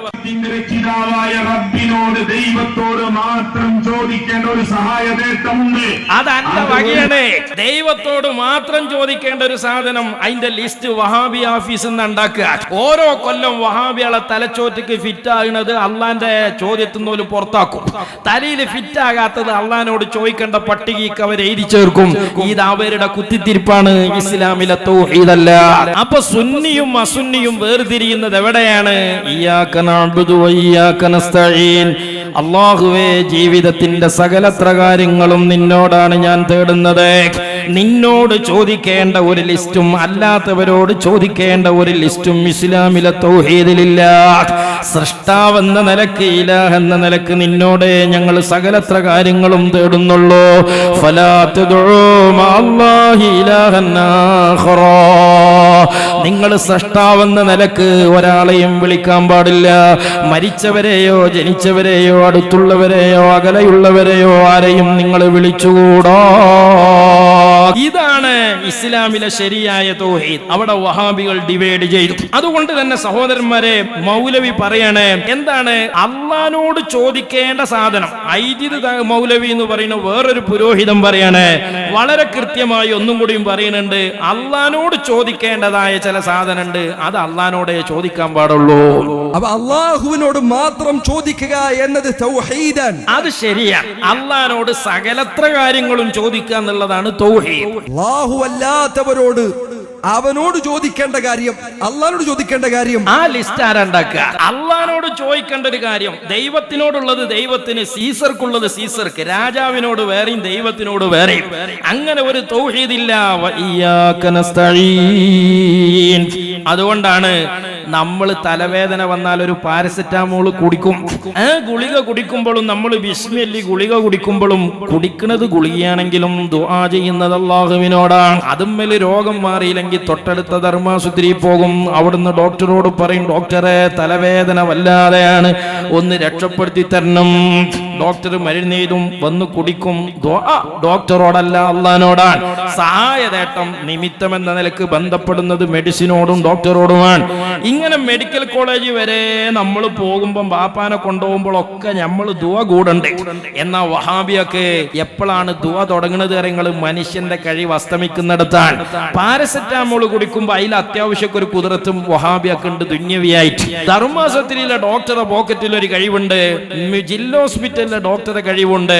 രക്ഷിതാവായ റബ്ബിനോട്, ദൈവത്തോട് മാത്രം ചോദിക്കേണ്ട ഒരു സഹായ നേട്ടമുണ്ട്. അതല്ല വകയാണ്. ദൈവത്തോട് മാത്രം ചോദിക്കേണ്ട ഒരു സാധനം, അതിന്റെ ലിസ്റ്റ് വഹാബി ഓഫീസിൽ നിന്ന് ഉണ്ടാക്കുക. ഓരോ കൊല്ലം വഹാബികളെ തലച്ചോറ്റക്ക് ഫിറ്റ് ആകുന്നത് അള്ളാന്റെ ചോദ്യത്തിൽ നിന്ന് പുറത്താക്കും. തലയിൽ ഫിറ്റ് ആകാത്തത് അള്ളഹാനോട് ചോദിക്കേണ്ട പട്ടികയ്ക്ക് അവർ എഴുതി ചേർക്കും. ഇത് അവരുടെ കുത്തിത്തിരിപ്പാണ്, ഇസ്ലാമിലെ തൗഹീദല്ല. അപ്പൊ സുന്നിയും അസുന്നിയും വേർതിരിയുന്നത് എവിടെയാണ്? ഇയ്യാക നഅ്ബുദു വ ഇയ്യാക നസ്തഈൻ. അല്ലാഹുവേ, ജീവിതത്തിന്റെ സകലത്ര കാര്യങ്ങളും നിന്നോടാണ് ഞാൻ തേടുന്നത്. നിന്നോട് ചോദിക്കേണ്ട ഒരു ലിസ്റ്റും അല്ലാത്തവരോട് ചോദിക്കേണ്ട ഒരു ലിസ്റ്റും ഇസ്ലാമിലെ തൗഹീദിലില്ല. സൃഷ്ടാവെന്ന നിലക്ക്, ഇലാഹ് എന്ന നിലക്ക് നിന്നോട് ഞങ്ങൾ സകലത്ര കാര്യങ്ങളും തേടുന്നുള്ളൂ. ഫലാ തദ്ഉ മഅല്ലാഹി ഇലാഹൻ ആഖറ. നിങ്ങൾ സൃഷ്ടാവെന്ന നിലക്ക് ഒരാളെയും വിളിക്കാൻ പാടില്ല. മരിച്ചവരെയോ ജനിച്ചവരെയോ അടുത്തുള്ളവരെയോ അകലെയുള്ളവരെയോ ആരെയും നിങ്ങൾ വിളിച്ചുകൂടാ. ഇതാണ് ഇസ്ലാമിലെ ശരിയായ തൗഹീദ്. അവിടെ വഹാബികൾ ഡിവൈഡ് ചെയ്തു. അതുകൊണ്ട് തന്നെ സഹോദരന്മാരെ, മൗലവി പറയണേ എന്താണ്? അള്ളാനോട് ചോദിക്കേണ്ട സാധനം. ഐജിദ് മൗലവി എന്ന് പറയുന്ന വേറൊരു പുരോഹിതൻ പറയണേ, വളരെ കൃത്യമായി ഒന്നും കൂടിയും പറയുന്നുണ്ട്, അള്ളാനോട് ചോദിക്കേണ്ടതായ ചില സാധനം ഉണ്ട്, അത് അള്ളാനോടെ ചോദിക്കാൻ പാടുള്ളൂ. അപ്പൊ അള്ളാഹുവിനോട് മാത്രം ചോദിക്കുക എന്നത് തൗഹീദാണ്. അത് ശരിയാണ്. അള്ളാനോട് സകലത്ര കാര്യങ്ങളും ചോദിക്കുക എന്നുള്ളതാണ് തൗഹീദ്. അല്ലാഹു അല്ലാത്തവരോട് അവനോട് ചോദിക്കേണ്ട കാര്യം, അള്ളാഹുനോട് ചോദിക്കേണ്ട കാര്യം, ആ ലിസ്റ്റ് ആരാണ്ടാക്കുക? അള്ളാഹുനോട് ചോദിക്കേണ്ട ഒരു കാര്യം, ദൈവത്തിനോടുള്ളത് ദൈവത്തിന്, സീസർക്കുള്ളത് സീസർക്ക്, രാജാവിനോട് വേറെയും ദൈവത്തിനോട് വേറെയും. അങ്ങനെ ഒരു തൗഹീദില്ല. വഇയ്യാക നസ്തഈൻ. അതുകൊണ്ടാണ് നമ്മൾ തലവേദന വന്നാൽ ഒരു പാരസെറ്റാമോൾ കുടിക്കും. ഗുളിക കുടിക്കുമ്പോഴും നമ്മൾ ബിസ്മില്ലി ഗുളിക കുടിക്കുമ്പോഴും കുടിക്കുന്നത് ഗുളികയാണെങ്കിലും ദുആ ചെയ്യുന്നത് അല്ലാഹുവിനോടാണ്. അതുമ്മേൽ രോഗം മാറിയില്ലെങ്കിൽ തൊട്ടടുത്ത ധർമാശുപത്രിയിൽ പോകും. അവിടുന്ന് ഡോക്ടറോട് പറയും, ഡോക്ടറെ തലവേദന വല്ലാതെയാണ്, ഒന്ന് രക്ഷപ്പെടുത്തി തരണം. ഡോക്ടർ മരുന്നെഴുതും, വന്ന് കുടിക്കും. ഡോക്ടറോടല്ല അള്ളാനോടാണ്. സഹായതേട്ടം നിമിത്തം എന്ന നിലക്ക് ബന്ധപ്പെടുന്നത് മെഡിസിനോടും ഡോക്ടറോടുമാണ്. ഇങ്ങനെ മെഡിക്കൽ കോളേജ് വരെ നമ്മൾ പോകുമ്പോൾ, ബാപ്പാനെ കൊണ്ടുപോകുമ്പോഴൊക്കെ നമ്മൾ ദുആ കൂടണ്ടേ. എന്നാ വഹാബിയൊക്കെ എപ്പോഴാണ് ദുആ തുടങ്ങുന്നത്? നിങ്ങൾ മനുഷ്യന്റെ കഴിവ് അസ്തമിക്കുന്നിടത്താണ്. പാരസെറ്റാമോൾ കുടിക്കുമ്പോൾ അതിൽ അത്യാവശ്യം ഒരു കുതിരത്തും വഹാബിയൊക്കെ ഉണ്ട് ദുന്യവിയായിട്ട്. ധർമാശുപത്രിയിലെ ഡോക്ടറെ പോക്കറ്റിൽ ഒരു കഴിവുണ്ട്, ജില്ലാ ഹോസ്പിറ്റലിലെ ഡോക്ടറെ കഴിവുണ്ട്.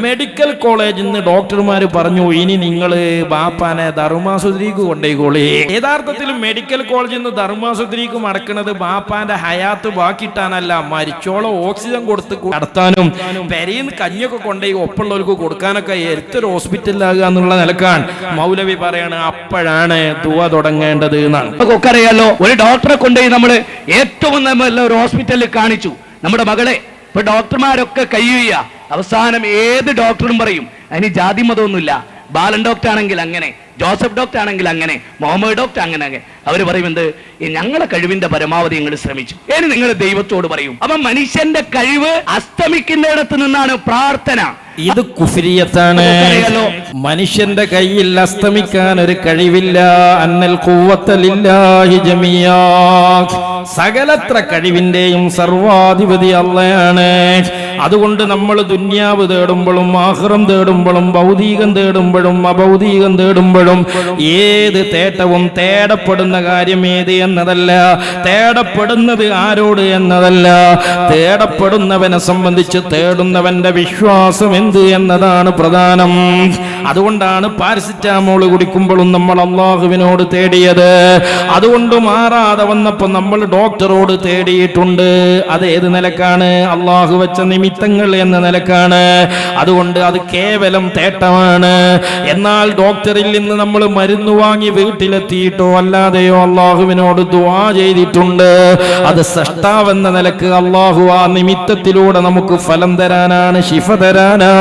മെഡിക്കൽ കോളേജിൽ നിന്ന് ഡോക്ടർമാർ പറഞ്ഞു, ഇനി നിങ്ങൾ ബാപ്പാനെ ധർമാശുപത്രിക്ക് കൊണ്ടേക്കോളി. യഥാർത്ഥത്തിൽ മെഡിക്കൽ കോളേജിൽ നിന്ന് ധർമാശുപത്രിക്ക് മടക്കുന്നത് ബാപ്പാന്റെ ഹയാത്ത് ബാക്കിയിട്ടാനല്ല, മരിച്ചോളം ഓക്സിജൻ കൊടുത്ത് നടത്താനും പെരയിൽ കഞ്ഞൊക്കെ കൊണ്ടുപോയി ഒപ്പുള്ളവർക്ക് കൊടുക്കാനൊക്കെ എത്തൊരു ഹോസ്പിറ്റലിലാകുക എന്നുള്ള നിലക്കാണ് മൗലവി പറയാണ്. അപ്പോഴാണ് ദുആ തുടങ്ങേണ്ടത് എന്നാണ്. നമുക്കൊക്കെ അറിയാലോ, ഒരു ഡോക്ടറെ കൊണ്ടുപോയി നമ്മൾ ഏറ്റവും നല്ല ഒരു ഹോസ്പിറ്റലിൽ കാണിച്ചു നമ്മുടെ മകളെ. ഇപ്പൊ ഡോക്ടർമാരൊക്കെ കയ്യുക, അവസാനം ഏത് ഡോക്ടറും പറയും അതിന് ജാതി മതമൊന്നുമില്ല. ബാലൻ ഡോക്ടർ ആണെങ്കിൽ അങ്ങനെ, ജോസഫ് ഡോക്ടർ ആണെങ്കിൽ അങ്ങനെ, മുഹമ്മദ് ഡോക്ടർ അങ്ങനെ. അവര് പറയുന്നത് ഞങ്ങളെ കഴിവിന്റെ പരമാവധി നിങ്ങൾ ശ്രമിച്ചു. ഇനി നിങ്ങൾ ദൈവത്തോട് പറയും. അപ്പൊ മനുഷ്യന്റെ കഴിവ് അസ്തമിക്കുന്നിടത്ത് നിന്നാണ് പ്രാർത്ഥന. ഇത് കുഫ്രിയത്താണ്. മനുഷ്യന്റെ കയ്യിൽ അസ്തമിക്കാൻ ഒരു കഴിവില്ല. അന്നൽ ഖുവ്വത ലില്ലാഹി ജമിയാ. സകലത്ര കഴിവിന്റെയും സർവാധിപതി അല്ലാഹയാണ്. അതുകൊണ്ട് നമ്മൾ ദുന്യാവ് തേടുമ്പോഴും ആഖിറം തേടുമ്പോഴും ഭൗതികം തേടുമ്പോഴും അഭൗതികം തേടുമ്പോഴും ഏത് തേട്ടവും തേടപ്പെടുന്ന കാര്യം ഏത് എന്നതല്ല, തേടപ്പെടുന്നത് ആരോട് എന്നതല്ല, തേടപ്പെടുന്നവനെ സംബന്ധിച്ച് തേടുന്നവന്റെ വിശ്വാസം എന്ത് എന്നതാണ് പ്രധാനം. അതുകൊണ്ടാണ് പാരസെറ്റാമോൾ കുടിക്കുമ്പോഴും നമ്മൾ അള്ളാഹുവിനോട് തേടിയത്. അതുകൊണ്ട് മാറാതെ വന്നപ്പോൾ നമ്മൾ ഡോക്ടറോട് തേടിയിട്ടുണ്ട്. അത് ഏത് നിലക്കാണ്? അള്ളാഹു വെച്ച നിമിത്തങ്ങൾ എന്ന നിലക്കാണ്. അതുകൊണ്ട് അത് കേവലം തേട്ടമാണ്. എന്നാൽ ഡോക്ടറിൽ നിന്ന് നമ്മൾ മരുന്ന് വാങ്ങി വീട്ടിലെത്തിയിട്ടോ അല്ലാതെയോ അള്ളാഹുവിനോട് ദുആ ചെയ്തിട്ടുണ്ട്. അത് സൃഷ്ടാവെന്ന നിലക്ക് അള്ളാഹു ആ നിമിത്തത്തിലൂടെ നമുക്ക് ഫലം തരാനാണ്, ശിഫ തരാനാണ്.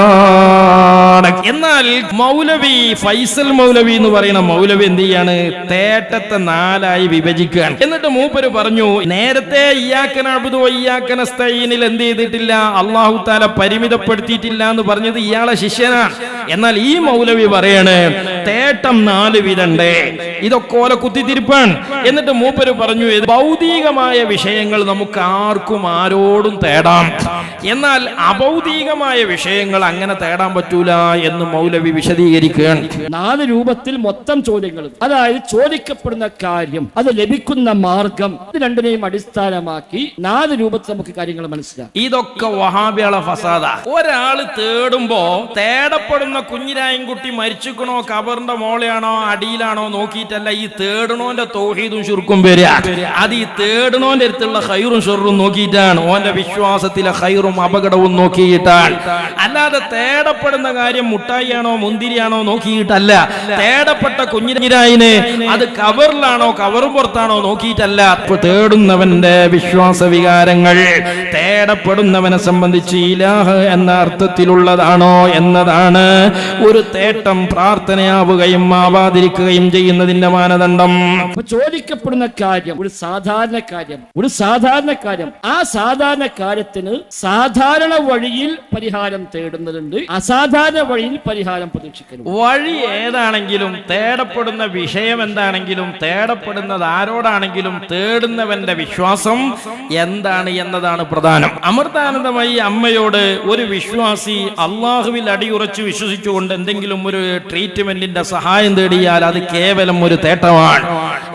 എന്നാൽ മൗലവി ഫൈസൽ മൗലവി എന്ന് പറയുന്ന മൗലവി എന്ത് ചെയ്യാണ്? തേട്ടത്തെ 4ആയി വിഭജിക്കുകയാണ്. എന്നിട്ട് മൂപ്പര് പറഞ്ഞു, നേരത്തെ ഇയ്യാക നഅ്ബുദു വ ഇയ്യാക നസ്തഈനിൽ എന്ത് ചെയ്തിട്ടില്ല? അല്ലാഹു തആല പരിമിതപ്പെടുത്തിയിട്ടില്ല എന്ന് പറഞ്ഞത് ഇയാളെ ശിഷ്യനാണ്. എന്നാൽ ഈ മൗലവി പറയാണ് തേട്ടം 4 വിധണ്ട്. ഇതൊക്കെ ഓല കുത്തിത്തിരിപ്പാണ്. എന്നിട്ട് മൂപ്പര് പറഞ്ഞു, ഭൗതികമായ വിഷയങ്ങൾ നമുക്ക് ആർക്കും ആരോടും തേടാം, എന്നാൽ അഭൗതികമായ വിഷയങ്ങൾ അങ്ങനെ തേടാൻ പറ്റൂല എന്ന് മൗലവി വിശദീകരിക്കുകയാണ്. 4 രൂപത്തിൽ മൊത്തം ചോദ്യങ്ങൾ, അതായത് ചോദിക്കപ്പെടുന്ന കാര്യം, അത് ലഭിക്കുന്ന മാർഗം, ഇത് രണ്ടിനെയും അടിസ്ഥാനമാക്കി 4 രൂപത്തിൽ നമുക്ക് കാര്യങ്ങൾ മനസ്സിലാക്കാം. ഇതൊക്കെ വഹാബികളെ ഫസാദ. ഒരാള് തേടുമ്പോ തേടപ്പെടുന്ന കുഞ്ഞിരായും കുട്ടി മരിച്ചിക്കണോ കബറിന്റെ മോളെയാണോ അടിയിലാണോ നോക്കിയിട്ടല്ല ഈ തേടണോന്റെ തൗഹീദും ശിർക്കും വരിക. അത് ഈ തേടണോന്റെ അടുത്തുള്ള ഖൈറും ഷർറും നോക്കിയിട്ടാണ്, ഓന്റെ വിശ്വാസത്തിലെ ഖൈറും അപകടവും നോക്കിയിട്ടാണ്. അല്ലാതെ തേടപ്പെടുന്ന കാര്യം മുട്ടായിയാണോ മുന്തിരിയാണോ നോക്കിയിട്ടല്ല. തേടപ്പെട്ട കുഞ്ഞിരായിനെ അത് കബറിലാണോ കബറും പുറത്താണോ നോക്കിയിട്ടല്ല. തേടുന്നവന്റെ വിശ്വാസ വികാരങ്ങൾ തേടപ്പെടുന്നവനെ സംബന്ധിച്ച് ഇലാഹ് എന്ന അർത്ഥത്തിലുള്ളതാണോ എന്നതാണ് ഒരു തേട്ടം പ്രാർത്ഥനയാവുകയും ആവാതിരിക്കുകയും ചെയ്യുന്നതിന്റെ മാനദണ്ഡം. ചോദിക്കപ്പെടുന്ന കാര്യം ഒരു സാധാരണ കാര്യം, ആ സാധാരണ കാര്യത്തിന് സാധാരണ വഴിയിൽ പരിഹാരം തേടുന്നതുണ്ട്, അസാധാരണ വഴിയിൽ പരിഹാരം പ്രതീക്ഷിക്കുന്നു. വഴി ഏതാണെങ്കിലും തേടപ്പെടുന്ന വിഷയം എന്താണെങ്കിലും തേടപ്പെടുന്നത് ആരോടാണെങ്കിലും തേടുന്നവന്റെ വിശ്വാസം എന്താണ് എന്നതാണ് പ്രധാനം. അമൃതാനന്ദമായി അമ്മയോട് ഒരു വിശ്വാസി അള്ളാഹുവിൽ അടിയുറച്ച് വിശ്വസിച്ചുകൊണ്ട് എന്തെങ്കിലും ഒരു ട്രീറ്റ്മെന്റിന്റെ സഹായം തേടിയാൽ അത് കേവലം ഒരു തേട്ടമാണ്.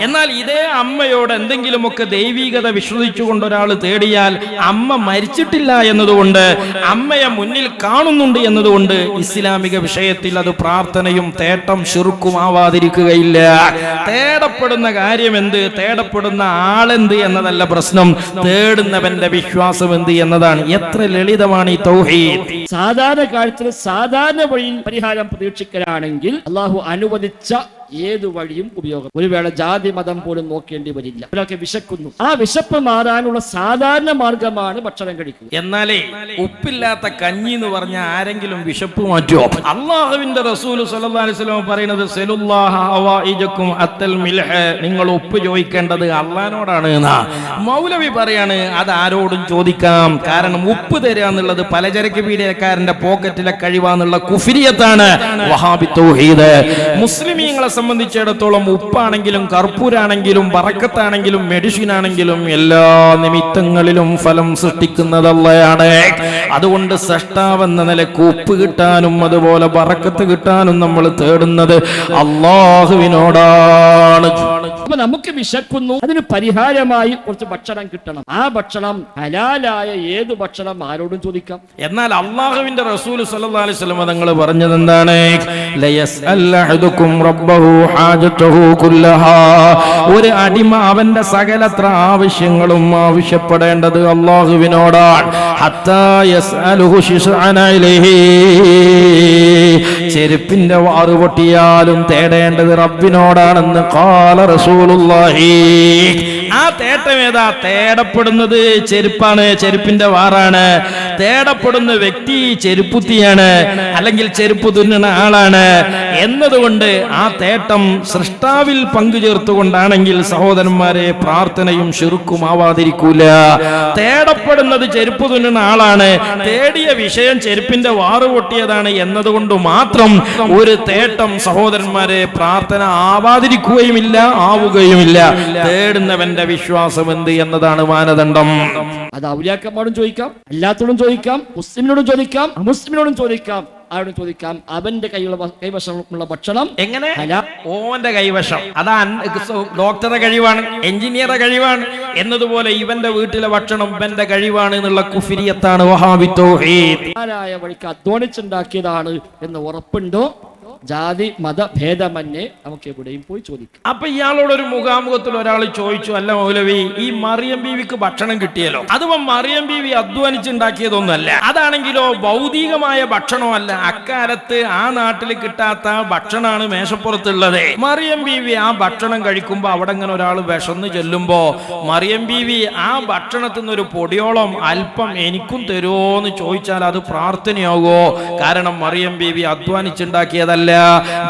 എന്നാൽ ഇതേ അമ്മയോട് എന്തെങ്കിലുമൊക്കെ ദൈവികത വിശ്വസിച്ചുകൊണ്ട് ഒരാൾ തേടിയാൽ അമ്മ മരിച്ചിട്ടില്ല എന്നതുകൊണ്ട് അമ്മയെ മുന്നിൽ കാണുന്നുണ്ട് എന്നതുകൊണ്ട് ഇസ്ലാമിക വിഷയത്തിൽ അത് പ്രാർത്ഥനയും തേട്ടം ശിർക്കുമാവാതിരിക്കുകയില്ല. തേടപ്പെടുന്ന കാര്യം എന്ത്, തേടപ്പെടുന്ന ആളെന്ത് എന്നതല്ല പ്രശ്നം, തേടുന്നവന്റെ വിശ്വാസം എന്ത് എന്നതാണ്. എത്ര ലളിതമാണ് ഈ തൗഹീദ്. സാധാരണ കാര്യത്തിൽ സാധാരണ വഴിയിൽ പരിഹാരം പ്രതീക്ഷിക്കലാണെങ്കിൽ അള്ളാഹു അനുവദിച്ച ഏത് വഴിയും ഉപയോഗം. ഒരു വേള ജാതി മതം പോലും നോക്കേണ്ടി വരില്ല. ഒരാൾക്ക് വിശക്കുന്നു, ആ വിശപ്പ് മാറാനുള്ള സാധാരണ മാർഗമാണ് ഭക്ഷണം കഴിക്കുക. എന്നാലേ ഉപ്പില്ലാത്ത കഞ്ഞി എന്ന് പറഞ്ഞ ആരെങ്കിലും വിശപ്പ് മാറ്റുമോ? അള്ളാഹുവിന്റെ റസൂൽ സല്ലല്ലാഹു അലൈഹി വസല്ലം പറയുന്നത് സലുല്ലാഹ ഹവായിജക്കും അത്തൽ മിൽഹ്, നിങ്ങൾ ഉപ്പ് ചോദിക്കേണ്ടത് അള്ളാഹിനോടാണ് എന്നാ. മൗലവി പറയാണ് അത് ആരോടും ചോദിക്കാം. കാരണം ഉപ്പ് തരിക എന്നുള്ളത് പലചരക്ക് പീഡിയക്കാരന്റെ പോക്കറ്റിലെ കഴിവാന്നുള്ള കുഫിരിയത്താണ് വഹാബി തൗഹീദ്. മുസ്ലിമീങ്ങളെ സംബന്ധിച്ചിടത്തോളം ഉപ്പാണെങ്കിലും കർപ്പൂരാണെങ്കിലും ബറക്കത്താണെങ്കിലും മെഡിസിൻ ആണെങ്കിലും എല്ലാ നിമിത്തങ്ങളിലും ഫലം സൃഷ്ടിക്കുന്നത് അല്ലാഹുവാണ്. അതുകൊണ്ട് സൃഷ്ടാവെന്ന നിലക്ക് ഉപ്പ് കിട്ടാനും അതുപോലെ ബറക്കത്ത് കിട്ടാനും നമ്മൾ തേടുന്നത് അല്ലാഹുവിനോടാണ്. അപ്പൊ നമുക്ക് വിശക്കുന്നു, അതിന് പരിഹാരമായി കുറച്ച് ഭക്ഷണം കിട്ടണം. ആ ഭക്ഷണം ഹലാലായ ഏത് ഭക്ഷണം ആരോടും ചോദിക്കാം. എന്നാൽ അള്ളാഹുവിന്റെ റസൂൽ സല്ലല്ലാഹു അലൈഹി വസല്ലം തങ്ങൾ പറഞ്ഞത് എന്താണ്? ഒരു അടിമ അവന്റെ സകലത്ര ആവശ്യങ്ങളും ആവശ്യപ്പെടേണ്ടത് അള്ളാഹുവിനോടാണ്. ചെരുപ്പിന്റെ വാറ് പൊട്ടിയാലും തേടേണ്ടത് റബ്ബിനോടാണെന്ന് ഖാല റസൂലുള്ളാഹി. ആ തേട്ടം ഏതാ? തേടപ്പെടുന്നത് ചെരുപ്പാണ്, ചെരുപ്പിന്റെ വാറാണ്. തേടപ്പെടുന്ന വ്യക്തി ചെരുപ്പുത്തിയാണ്, അല്ലെങ്കിൽ ചെരുപ്പ് തുന്നുന്ന ആളാണ് എന്നതുകൊണ്ട് ആ തേട്ടം സൃഷ്ടാവിൽ പങ്കുചേർത്തുകൊണ്ടാണെങ്കിൽ സഹോദരന്മാരെ പ്രാർത്ഥനയും ശിർക്കുമാവാതിരിക്കൂല. തേടപ്പെടുന്നത് ചെരുപ്പ് തുന്നുന്ന ആളാണ്, തേടിയ വിഷയം ചെരുപ്പിന്റെ വാറ് പൊട്ടിയതാണ് എന്നതുകൊണ്ട് മാത്രം ഒരു തേട്ടം സഹോദരന്മാരെ പ്രാർത്ഥന ആവാതിരിക്കുകയുമില്ല, ആവുകയുമില്ല. തേടുന്നവന്റെ വിശ്വാസം എന്ത് എന്നതാണ് മാനദണ്ഡം. അത് ഔലിയാക്കന്മാരോടും ചോദിക്കാം, അല്ലാത്തോടും ചോദിക്കാം, മുസ്ലിമിനോടും ചോദിക്കാം, അമുസ്ലിമിനോടും ചോദിക്കാം, ആരോടും ചോദിക്കാം. അവന്റെ കൈവശമുള്ള ഭക്ഷണം എങ്ങനെ? ഓന്റെ കൈവശം. അതാ ഡോക്ടറുടെ കഴിവാണ്, എഞ്ചിനീയറുടെ കഴിവാണ് എന്നതുപോലെ ഇവന്റെ വീട്ടിലെ ഭക്ഷണം ഇവന്റെ കഴിവാണ് എന്നുള്ള കുഫിരിയത്താണ് വഹാബി തൗഹീദ്. ആരായ വഴിക്ക് അധ്വാനിച്ചുണ്ടാക്കിയതാണ് എന്ന് ഉറപ്പുണ്ടോ? ജാതി മത ഭേദമന്യേ നമുക്ക് എവിടെയും പോയി ചോദിക്കാം. അപ്പൊ ഇയാളോടൊരു മുഖാമുഖത്തിൽ ഒരാൾ ചോദിച്ചു, അല്ല മൗലവി, ഈ മറിയം ബീവിക്ക് ഭക്ഷണം കിട്ടിയല്ലോ, അതും മറിയം ബീവി അധ്വാനിച്ചുണ്ടാക്കിയതൊന്നുമല്ല, അതാണെങ്കിലോ ഭൗതികമായ ഭക്ഷണമല്ല, അക്കാലത്ത് ആ നാട്ടിൽ കിട്ടാത്ത ഭക്ഷണമാണ് മേശപ്പുറത്തുള്ളത്. മറിയം ബീവി ആ ഭക്ഷണം കഴിക്കുമ്പോ അവിടെ ഇങ്ങനെ ഒരാൾ വിശന്ന് ചെല്ലുമ്പോ മറിയം ബീവി ആ ഭക്ഷണത്തിൽ നിന്നൊരു പൊടിയോളം അല്പം എനിക്കും തരുമോന്ന് ചോദിച്ചാൽ അത് പ്രാർത്ഥനയാകുമോ? കാരണം മറിയം ബീവി അധ്വാനിച്ചുണ്ടാക്കിയതല്ല,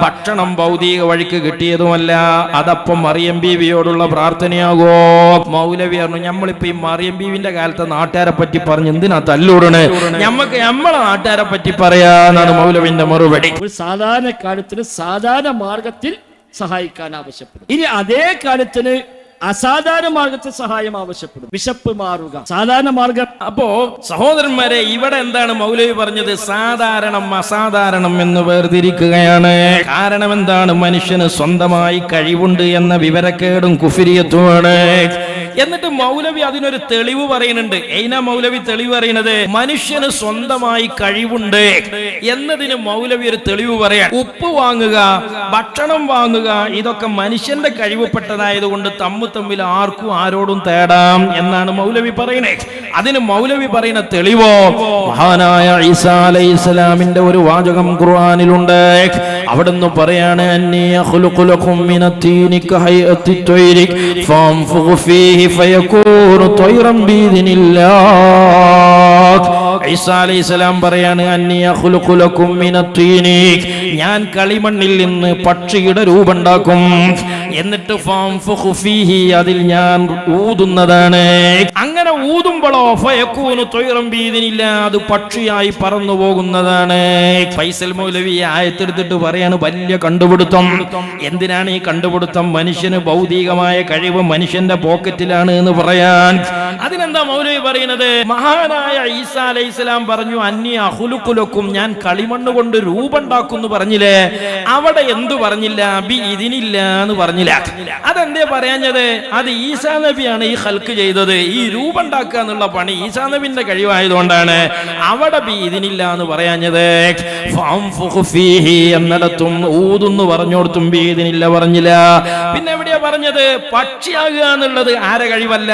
ഭക്ഷണം ഭൗതിക വഴിക്ക് കിട്ടിയതുമല്ല. അതപ്പം മറിയം ബീവിയോടുള്ള പ്രാർത്ഥനയാകോ? മൗലവി പറഞ്ഞു, നമ്മളിപ്പോ ഈ മറിയം ബീവിന്റെ കാലത്തെ നാട്ടുകാരെ പറ്റി പറഞ്ഞ് എന്തിനാ തല്ലൂടണ്, ഞമ്മക്ക് നമ്മളെ നാട്ടുകാരെ പറ്റി പറയാന്നാണ് മൗലവിന്റെ മറുപടി. ഒരു സാധാരണ കാര്യത്തിന് സാധാരണ മാർഗത്തിൽ സഹായിക്കാൻ ആവശ്യപ്പെടും. ഇനി അതേ കാര്യത്തിന് അസാധാരണ മാർഗത്തെ സഹായം ആവശ്യപ്പെടും. വിശപ്പ് മാറുക സാധാരണ മാർഗം. അപ്പോ സഹോദരന്മാരെ, ഇവിടെ എന്താണ് മൗലവി പറഞ്ഞത്? സാധാരണം അസാധാരണം എന്ന് വേർതിരിക്കുകയാണ്. കാരണം എന്താണ്? മനുഷ്യന് സ്വന്തമായി കഴിവുണ്ട് എന്ന വിവരക്കേടും കുഫിരിയത്തുമാണ്. എന്നിട്ട് മൗലവി അതിനൊരു തെളിവ് പറയുന്നുണ്ട്. ഏനാ മൗലവി തെളിവ് പറയുന്നത്? മനുഷ്യന് സ്വന്തമായി കഴിവുണ്ട് എന്നതിന് മൗലവി ഒരു തെളിവ് പറയാം. ഉപ്പ് വാങ്ങുക, ഭക്ഷണം വാങ്ങുക, ഇതൊക്കെ മനുഷ്യന്റെ കഴിവുപ്പെട്ടതായത് കൊണ്ട് തമ്മിൽ ആർക്കും ആരോടും തേടാം എന്നാണ് മൗലവി പറയുന്നത്. അതിന് മൗലവി പറയുന്ന തെളിവോ മഹാനായ ഈസാ അലൈഹിസ്സലാമിന്റെ ഒരു വാചകം ഖുർആനിലുണ്ട്. അവിടുന്ന് പറയാണ്, അന്നീ അഖ്ലുഖു ലക്കും മിനത്തീനി കഹയത്തി ത്വയ്രി ഫൻഫുഖു ഫീഹി ഫയകൂനു ത്വയ്റൻ ബിഇദ്നില്ലാഹ്. ഈസാ അലൈഹിസ്സലാം പറയാണ്, അന്നീ അഖ്ലുഖു ലക്കും മിനത്തീനി, ഞാൻ കളിമണ്ണിൽ നിന്ന് പക്ഷിയുടെ രൂപമുണ്ടാക്കും, എന്നിട്ട് ഫൻഫുഖു ഫീഹി, അതിൽ ഞാൻ ഊതുന്നതാണ്. അങ്ങനെ ഊതുമ്പോഴോ ഫയകൂനു ത്വയ്റൻ ബിഇദ്നില്ലാഹ്, അത് പക്ഷിയായി പറന്നു പോകുന്നതാണ്. ഫൈസൽ മൗലവി ആയത്തെടുത്തിട്ട് പറയാണ്, വലിയ കണ്ടുപിടുത്തം. എന്തിനാണ് ഈ കണ്ടുപിടുത്തം? മനുഷ്യന് ഭൗതികമായ കഴിവ് മനുഷ്യന്റെ പോക്കറ്റിലാണ് എന്ന് പറയാൻ. അതിനെന്താ മൗലവി പറയുന്നത്? മഹാനായ ഈസാ അലൈഹിസ്സലാം പറഞ്ഞു, അന്നി അഖ്ലുഖു ലക്കും, ഞാൻ കളിമണ്ണ് കൊണ്ട് രൂപമുണ്ടാക്കുന്നു പറഞ്ഞില്ലേ? അവിടെ എന്തു പറഞ്ഞില്ല? ബി ഇതിനില്ല എന്ന് പറഞ്ഞില്ല. അതെന്തേ പറയാഞ്ഞത്? അത് ഈസാ നബിയാണ് ഈ ഖൽഖ് ചെയ്തത്. ഈ രൂപം ഉണ്ടാക്കുക എന്നുള്ള പണി ഈസാ നബിന്റെ കഴിവായതുകൊണ്ടാണ് അവിടെ ബി ഇതിനില്ല എന്ന് പറയാഞ്ഞത്. ഫൻഫുഖു ഫീഹി എന്നിടത്തും ഊതുന്നു പറഞ്ഞോടത്തും ബി ഇതിനില്ല പറഞ്ഞില്ല. പിന്നെ എവിടെയാ പറഞ്ഞത്? പക്ഷിയാകുക എന്നുള്ളത് ആരെ കഴിവല്ല?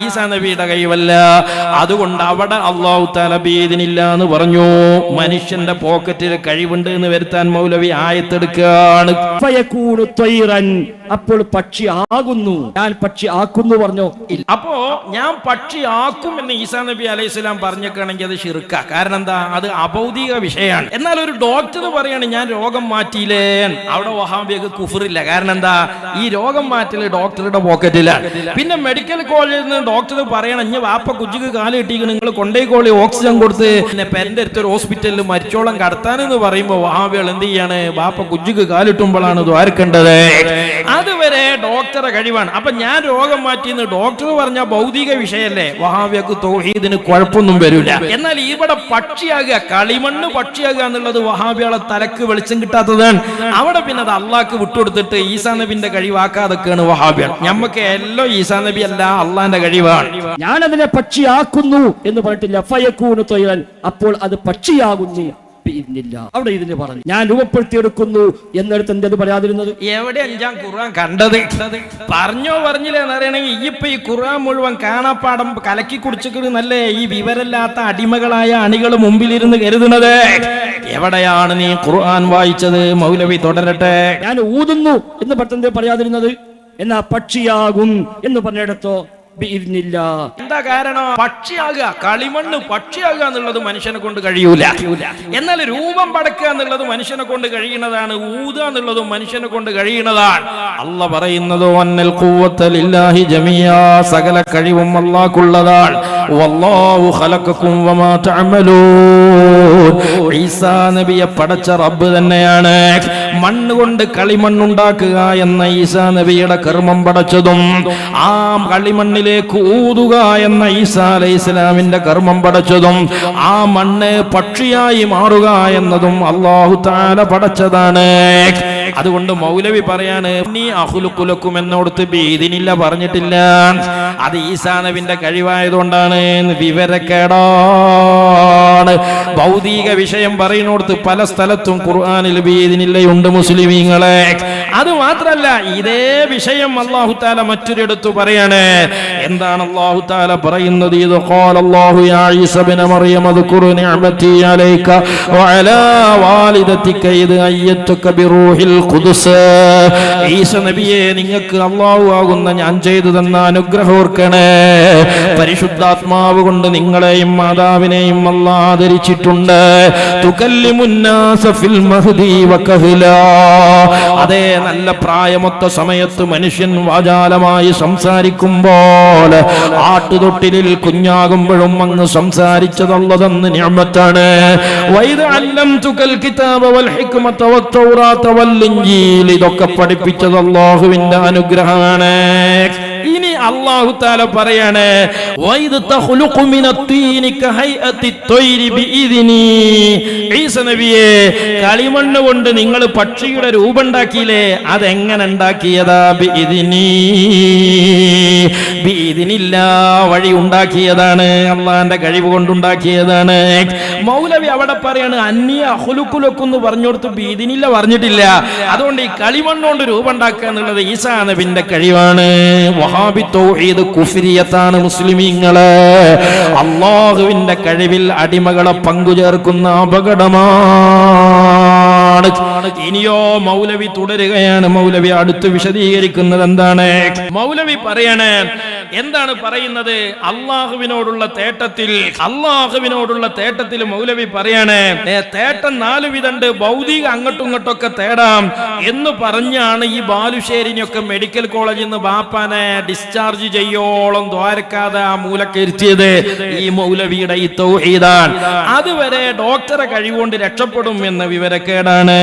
ഈസാ നബിയുടെ കഴിവല്ല. അതുകൊണ്ട് അവിടെ അല്ലാഹു തആല ബി ഇതിനില്ല എന്ന് പറഞ്ഞു. മനുഷ്യന്റെ പോക്കറ്റിൽ കഴിവുണ്ട് എന്ന് വരുത്താൻ മൗലവി ആയത്തെടുക്കുകയാണ്. ഫയകൂനു ത്വയ്റൻ, അപ്പോൾ പക്ഷി ആകുന്നു. ഞാൻ പക്ഷി ആക്കുന്നു പറഞ്ഞോ? അപ്പോ ഞാൻ പക്ഷി ആക്കും എന്ന് ഈസാ നബി അലൈഹിസ്സലാം പറഞ്ഞേക്കാണെങ്കിൽ അത് ശിർക്ക. കാരണം എന്താ? അത് അഭൗതിക വിഷയമാണ്. എന്നാൽ ഒരു ഡോക്ടർ പറയാണ് ഞാൻ രോഗം മാറ്റിയില്ലേ, അവിടെ വഹാബിയക്ക് കുഫറില്ല. കാരണം എന്താ? ഈ രോഗം മാറ്റല് ഡോക്ടറുടെ പോക്കറ്റിലാണ്. പിന്നെ മെഡിക്കൽ കോളേജിൽ നിന്ന് ഡോക്ടർ പറയണം, ഇനി വാപ്പ കുജിക്ക് കാല് കിട്ടിയിട്ട് നിങ്ങൾ കൊണ്ടേക്കോളി ഓക്സിജൻ കൊടുത്ത് പിന്നെ പെരന്റെ അടുത്തൊരു ഹോസ്പിറ്റലിൽ മരിച്ചോളം കടത്താനെന്ന് പറയുമ്പോ വഹാബികൾ എന്ത് ചെയ്യാണ്? വാപ്പ കുജിക്ക് കാലിട്ടുമ്പോഴാണ് ദ്വാരക്കേണ്ടത്. അതുവരെ ഡോക്ടറെ കഴിവാണ്. അപ്പൊ ഞാൻ രോഗം മാറ്റിയെന്ന് ഡോക്ടർ പറഞ്ഞ ഭൗതിക വിഷയല്ലേ, വഹാബിയക്ക് തൗഹീദിന് കുഴപ്പമൊന്നും വരില്ല. എന്നാൽ ഇവിടെ പക്ഷിയാകുക, കളിമണ്ണ് പക്ഷിയാകുക എന്നുള്ളത് വഹാബികളെ തലക്ക് വെളിച്ചം കിട്ടാത്തതാണ്. അവിടെ പിന്നെ അത് അള്ളാഹ്ക്ക് വിട്ടുകൊടുത്തിട്ട് ഈസാ നബിന്റെ കഴിവാക്കാതൊക്കെയാണ് വഹാബികൾ. ഞമ്മക്ക് എല്ലാം ഈസാ നബി അല്ല, അള്ളാന്റെ കഴിവാണ്. ഞാൻ അതിനെ പക്ഷിയാക്കുന്നു എന്ന് പറഞ്ഞിട്ടില്ല. ഫയകൂനു ത്വയ്റൻ, അപ്പോൾ അത് പക്ഷിയാകുന്നു. അവിടെ ഇതിന് പറഞ്ഞു ഞാൻ രൂപപ്പെടുത്തിയെടുക്കുന്നു എന്നിടത്ത് എന്തത് പറയാതിരുന്നത്? എവിടെ അഞ്ചാം ഖുർആൻ കണ്ടത്? പറഞ്ഞില്ല എന്നറിയണമെങ്കിൽ ഇപ്പൊ ഈ ഖുർആൻ മുഴുവൻ കാണാപ്പാടം കലക്കി കുടിച്ചിട്ട് നല്ലേ ഈ വിവരമില്ലാത്ത അടിമകളായ അണികൾ മുമ്പിലിരുന്ന് കരുതുന്നത്. എവിടെയാണ് നീ ഖുർആൻ വായിച്ചത്? മൗലവി തുടരട്ടെ. ഞാൻ ഊതുന്നു എന്ന് പെട്ടെന്ന് പറയാതിരുന്നത്? എന്നാ പക്ഷിയാകും എന്ന് പറഞ്ഞിടത്തോ എന്താ കാരണം? പക്ഷിയാകുക, കളിമണ്ണ് പക്ഷിയാകുക എന്നുള്ളത് മനുഷ്യനെ കൊണ്ട് കഴിയൂല. എന്നാൽ രൂപം പടക്കുക എന്നുള്ളത് മനുഷ്യനെ കൊണ്ട് കഴിയുന്നതാണ്. ഊതുക എന്നുള്ളതും മനുഷ്യനെ കൊണ്ട് കഴിയുന്നതാണ്. അല്ലാഹ് പറയുന്നത് വന്നൽ ഖുവത ലില്ലാഹി ജമിയാ, സകല കഴിവും അല്ലാഹുള്ളതാണ്. വല്ലാഹു ഖലഖക്കും വമാ തഅമലൂൻ. ഈസാ നബിയെ പടച്ച റബ്ബ് തന്നെയാണ് മണ്ണ് കൊണ്ട് കളിമണ്ണുണ്ടാക്കുക എന്ന ഈസാ നബിയുടെ കർമ്മം പടച്ചതും ആ കളിമണ്ണിലേക്ക് ഊതുക എന്ന ഈസാ അലൈഹിസ്സലാമിന്റെ കർമ്മം പടച്ചതും ആ മണ്ണ് പക്ഷിയായി മാറുക എന്നതും അല്ലാഹു തആല പടച്ചതാണ്. അതുകൊണ്ട് മൗലവി പറയാണ് നീ അഖ്ലുഖു ലക്കും എന്നോടത്ത് ബീദിനില്ല പറഞ്ഞിട്ടില്ല. അത് ഈസാ നബിന്റെ കഴിവായതുകൊണ്ടാണ്. വിവരക്കേടാണ്. ഭൗതിക വിഷയം പറയുന്നിടത്ത് പല സ്ഥലത്തും ഖുർആനിൽ ബീദിനില്ലയുണ്ട് മുസ്ലിമീങ്ങളെ. അത് മാത്രല്ല ഇതേ വിഷയം അല്ലാഹു തആല മറ്റൊരിടത്ത് പറയാണ്. എന്താണ് അല്ലാഹു തആല പറയുന്നത്? ഇത് ഖാലല്ലാഹു യാ ഈസ ഇബ്ന മറിയം അദ്കുർ നിഅമതി അലൈക വഅലാ വാലിദതിക ഇദ് അയ്യതുക ബിറൂഹിൽ ഖുദ്സ്. ഈസ നബിയെ നിങ്ങൾക്ക് അല്ലാഹു ആകുന്ന ഞാൻ ചെയ്തു തന്ന അനുഗ്രഹം ഓർക്കണേ. പരിശുദ്ധാത്മാവ് കൊണ്ട് നിങ്ങളെയും മാതാവിനെയും അല്ലാഹു ആദരിച്ചിട്ടുണ്ട്. തുകല്ലിമുന്നാസ ഫിൽ മഹ്ദി വകഹ്ലാ. അതേ നല്ല പ്രായമൊത്ത സമയത്ത് മനുഷ്യൻ വാചാലമായി സംസാരിക്കുമ്പോൾ ആട്ടുതൊട്ടിലിൽ കുഞ്ഞാകുമ്പോഴും അങ്ങ് സംസാരിച്ചതല്ലതെന്ന് നിഅമത്താണ്. വൈദ അല്ലംതുകൽ കിതാബ വൽ ഹിക്മത വത്തൗറാത വൽ ഇൻജീൽ, ഇതൊക്കെ പഠിപ്പിച്ചത് അല്ലാഹുവിന്റെ അനുഗ്രഹമാണ്. ഇനി അല്ലാഹു തആല പറയാണ്, വൈദ തഖ്ലുഖു മിനത്തീനി കഹൈഅത്തി ത്വയ്രി ബിഇദ്നി. ഈസ നബിയെ, കളിമണ്ണ് കൊണ്ട് നിങ്ങൾ പക്ഷിയുടെ രൂപം ഉണ്ടാക്കിയില്ലേ, അതെങ്ങനെ ഉണ്ടാക്കിയതാ? ബിഇദ്നി, ബിഇദ്നില്ലാ, വഴി ഉണ്ടാക്കിയതാണ്, അള്ളാന്റെ കഴിവ് കൊണ്ടുണ്ടാക്കിയതാണ്. മൗലവി അവിടെ പറയാണ് അന്യ അഖ്ലുഖുലക്കും പറഞ്ഞോടുത്ത് ബിഇദ്നില്ല പറഞ്ഞിട്ടില്ല. അതുകൊണ്ട് ഈ കളിമണ്ണ് കൊണ്ട് രൂപം ഉണ്ടാക്കുക എന്നുള്ളത് ഈസാ നബിന്റെ കഴിവാണ്. വഹാബി തൗഹീദ് കുഫ്രിയത്താണ്. മുസ്ലിമീങ്ങള് അല്ലാഹുവിന്റെ കഴിവിൽ അടിമകളെ പങ്കുചേർക്കുന്ന അപകടമാണ്. ഇനിയോ മൗലവി തുടരുകയാണ്. മൗലവി അടുത്ത് വിശദീകരിക്കുന്നത് എന്താണ്? മൗലവി പറയാണ്, എന്താണ് പറയുന്നത്? അള്ളാഹുവിനോടുള്ള തേട്ടത്തിൽ മൗലവി പറയാണ്, തേട്ടം 4 വിധമുണ്ട്. ഭൗതിക അങ്ങോട്ടും ഇങ്ങോട്ടൊക്കെ തേടാം എന്ന് പറഞ്ഞാണ് ഈ ബാലുശ്ശേരിനെയൊക്കെ മെഡിക്കൽ കോളേജിൽ നിന്ന് ബാപ്പാനെ ഡിസ്ചാർജ് ചെയ്യോളം ദ്വാരക്കാതെ ആ മൂലക്കിരുത്തിയത് ഈ മൗലവിയുടെ ഈ തൗഹീദാണ്. അതുവരെ ഡോക്ടറെ കഴിവുകൊണ്ട് രക്ഷപ്പെടും എന്ന വിവരക്കേടാണ്.